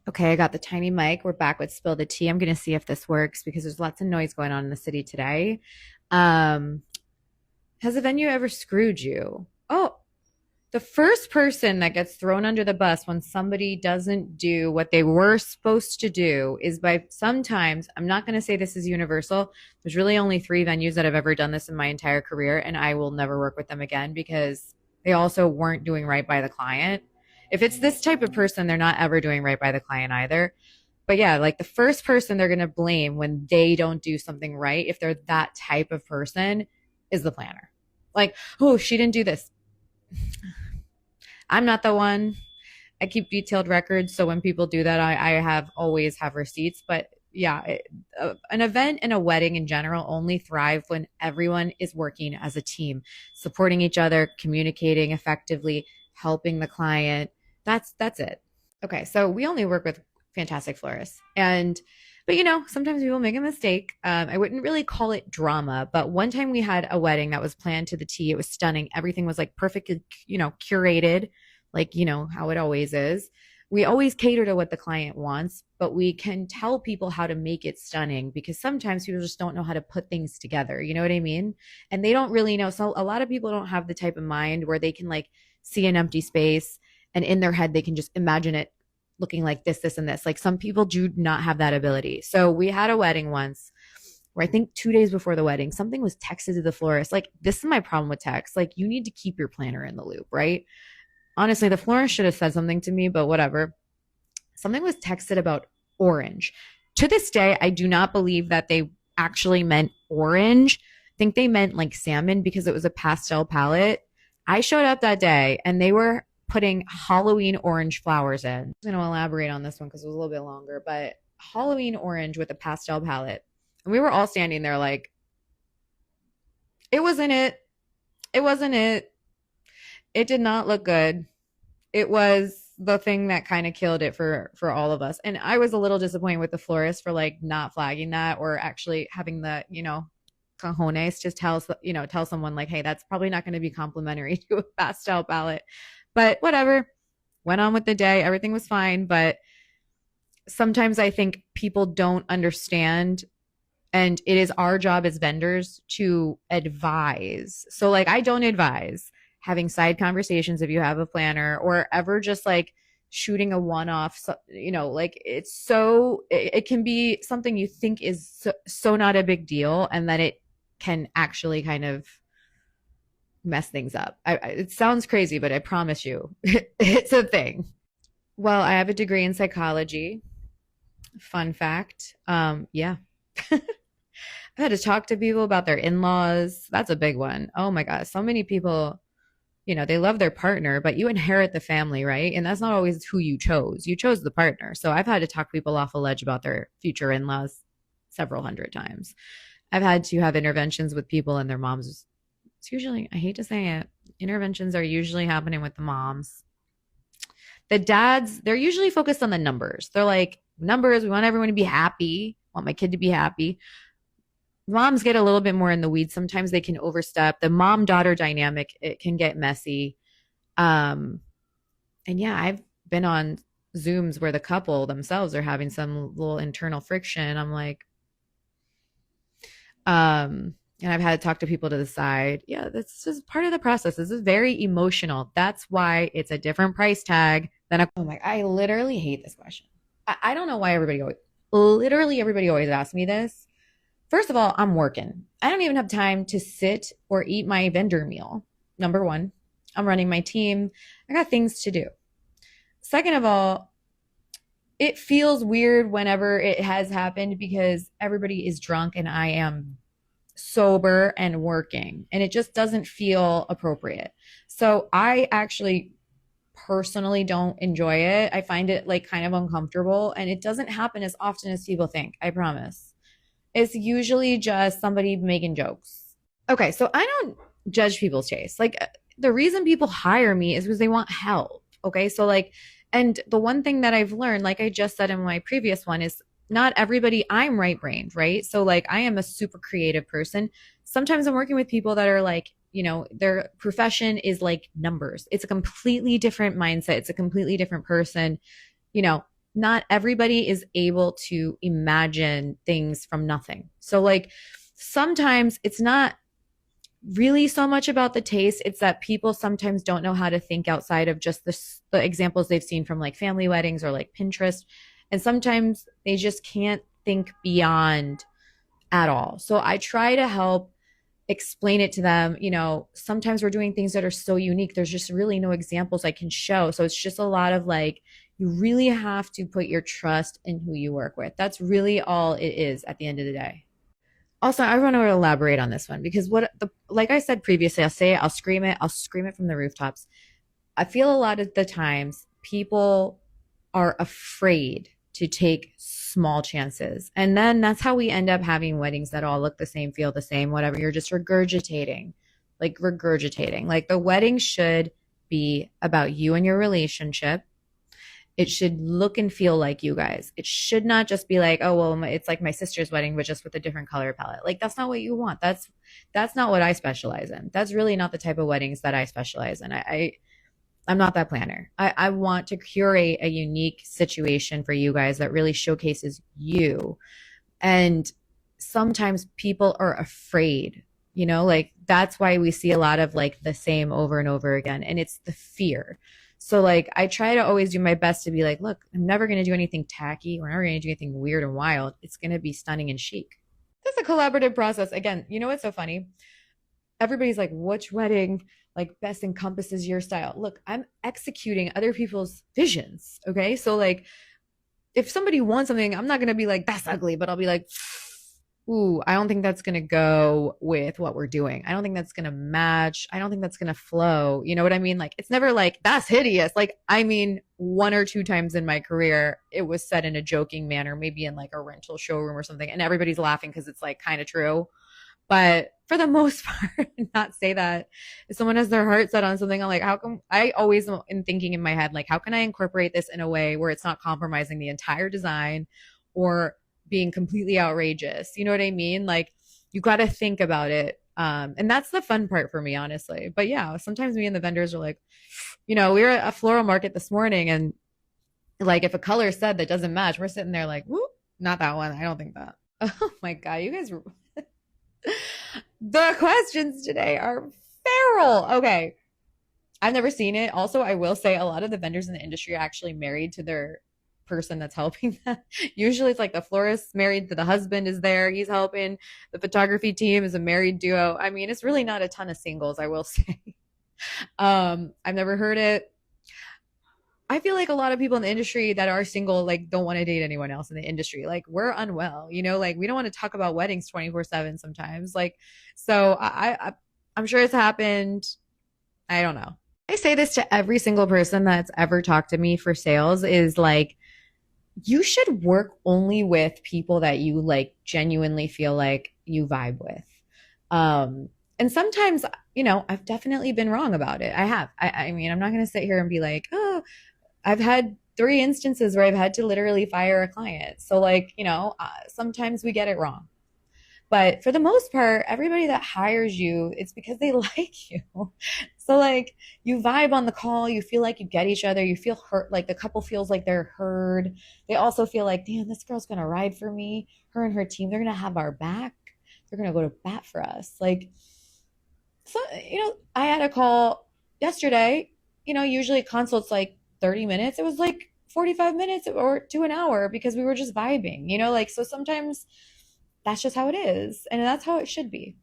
Okay, I got the tiny mic. We're back with Spill the Tea. I'm going to see if this works because there's lots of noise going on in the city today. Um, has a venue ever screwed you? Oh, the first person that gets thrown under the bus when somebody doesn't do what they were supposed to do is by sometimes, I'm not going to say this is universal. There's really only three venues that have ever done this in my entire career, and I will never work with them again because they also weren't doing right by the client. If it's this type of person, they're not ever doing right by the client either. But yeah, like the first person they're going to blame when they don't do something right, if they're that type of person, is the planner. Like, oh, she didn't do this. I'm not the one. I keep detailed records, so when people do that, I have always have receipts. But yeah, an event and a wedding in general only thrive when everyone is working as a team, supporting each other, communicating effectively, helping the client. That's it. Okay, so we only work with fantastic florists, and but sometimes people make a mistake. I wouldn't really call it drama, but one time we had a wedding that was planned to the T. It was stunning. Everything was like perfectly, curated, like how it always is. We always cater to what the client wants, but we can tell people how to make it stunning because sometimes people just don't know how to put things together. You know what I mean? And they don't really know. So a lot of people don't have the type of mind where they can like see an empty space and in their head they can just imagine it looking like this and this. Like some people do not have that ability. So we had a wedding once where I think 2 days before the wedding, something was texted to the florist. Like, this is my problem with text. Like, you need to keep your planner in the loop, right? Honestly, the florist should have said something to me, but whatever. Something was texted about orange. To this day, I do not believe that they actually meant orange. I think they meant like salmon because it was a pastel palette. I showed up that day and they were putting Halloween orange flowers in. I'm going to elaborate on this one because it was a little bit longer, but Halloween orange with a pastel palette. And we were all standing there like, it wasn't it. It wasn't it. It did not look good. It was the thing that kind of killed it for all of us. And I was a little disappointed with the florist for like not flagging that or actually having the, cojones to tell someone like, hey, that's probably not going to be complimentary to a pastel palette. But whatever. Went on with the day. Everything was fine. But sometimes I think people don't understand. And it is our job as vendors to advise. So, like, I don't advise having side conversations if you have a planner or ever just like shooting a one-off, like it can be something you think is so not a big deal. And then it can actually kind of mess things up. It sounds crazy, but I promise you, it's a thing. Well, I have a degree in psychology. Fun fact. Yeah. I've had to talk to people about their in-laws. That's a big one. Oh my God. So many people, they love their partner, but you inherit the family, right? And that's not always who you chose. You chose the partner. So I've had to talk people off a ledge about their future in-laws several hundred times. I've had to have interventions with people and their moms. It's usually, I hate to say it, interventions are usually happening with the moms. The dads, they're usually focused on the numbers. They're like, numbers, we want everyone to be happy, want my kid to be happy. Moms get a little bit more in the weeds. Sometimes they can overstep. The mom-daughter dynamic, it can get messy. And yeah, I've been on Zooms where the couple themselves are having some little internal friction. I'm like, and I've had to talk to people to the side. Yeah, this is part of the process. This is very emotional. That's why it's a different price tag than oh my, I literally hate this question. I don't know why literally everybody always asks me this. First of all, I'm working. I don't even have time to sit or eat my vendor meal. Number one, I'm running my team. I got things to do. Second of all, it feels weird whenever it has happened because everybody is drunk and I am sober and working, and it just doesn't feel appropriate. So I actually personally don't enjoy it. I find it like kind of uncomfortable, and it doesn't happen as often as people think. I promise. It's usually just somebody making jokes. Okay, so I don't judge people's taste. Like the reason people hire me is because they want help. Okay, so like, and the one thing that I've learned, like I just said in my previous one, is not everybody, I'm right brained, right? So like I am a super creative person. Sometimes I'm working with people that are like, their profession is like numbers. It's a completely different mindset. It's a completely different person. not everybody is able to imagine things from nothing. So like sometimes it's not really so much about the taste. It's that people sometimes don't know how to think outside of just the examples they've seen from like family weddings or like Pinterest. And sometimes they just can't think beyond at all. So I try to help explain it to them. You know, sometimes we're doing things that are so unique. There's just really no examples I can show. So it's just a lot of like, you really have to put your trust in who you work with. That's really all it is at the end of the day. Also, I want to elaborate on this one because like I said previously, I'll say it, I'll scream it from the rooftops. I feel a lot of the times people are afraid to take small chances. And then that's how we end up having weddings that all look the same, feel the same, whatever. You're just regurgitating. Like the wedding should be about you and your relationship. It should look and feel like you guys. It should not just be like, oh, well, it's like my sister's wedding, but just with a different color palette. Like that's not what you want. That's not what I specialize in. That's really not the type of weddings that I specialize in. I'm not that planner. I want to curate a unique situation for you guys that really showcases you. And sometimes people are afraid, you know, like that's why we see a lot of like the same over and over again. And it's the fear. So like I try to always do my best to be like, look, I'm never going to do anything tacky. We're never going to do anything weird and wild. It's going to be stunning and chic. That's a collaborative process. Again, you know what's so funny? Everybody's like, which wedding like best encompasses your style? Look, I'm executing other people's visions. Okay. So like if somebody wants something, I'm not gonna be like, that's ugly, but I'll be like, ooh, I don't think that's gonna go with what we're doing. I don't think that's gonna match. I don't think that's gonna flow. You know what I mean? Like it's never like that's hideous. Like I mean, one or two times in my career, it was said in a joking manner, maybe in like a rental showroom or something, and everybody's laughing because it's like kind of true. But for the most part, not say that. If someone has their heart set on something, I'm like, how come I always am thinking in my head, like, how can I incorporate this in a way where it's not compromising the entire design or being completely outrageous? You know what I mean? Like, you got to think about it. And that's the fun part for me, honestly. But yeah, sometimes me and the vendors are like, you know, we were at a floral market this morning and like if a color said that doesn't match, we're sitting there like, whoop, not that one. I don't think that. Oh my God, you guys the questions today are feral. Okay. I've never seen it. Also, I will say a lot of the vendors in the industry are actually married to their person that's helping them. Usually it's like the florist married to the husband is there. He's helping. The photography team is a married duo. I mean, it's really not a ton of singles, I will say. I've never heard it. I feel like a lot of people in the industry that are single like don't want to date anyone else in the industry. Like we're unwell, you know, like we don't want to talk about weddings 24/7 sometimes. Like so I'm sure it's happened. I don't know. I say this to every single person that's ever talked to me for sales is like you should work only with people that you like genuinely feel like you vibe with. And sometimes, you know, I've definitely been wrong about it. I have. I mean, I'm not going to sit here and be like, oh, I've had three instances where I've had to literally fire a client. So, like, you know, sometimes we get it wrong. But for the most part, everybody that hires you, it's because they like you. So, like, you vibe on the call, you feel like you get each other, you feel hurt, like the couple feels like they're heard. They also feel like, damn, this girl's going to ride for me. Her and her team, they're going to have our back. They're going to go to bat for us. Like, so, you know, I had a call yesterday. You know, usually consults like 30 minutes. It was like 45 minutes or to an hour because we were just vibing, you know, like, so sometimes that's just how it is. And that's how it should be.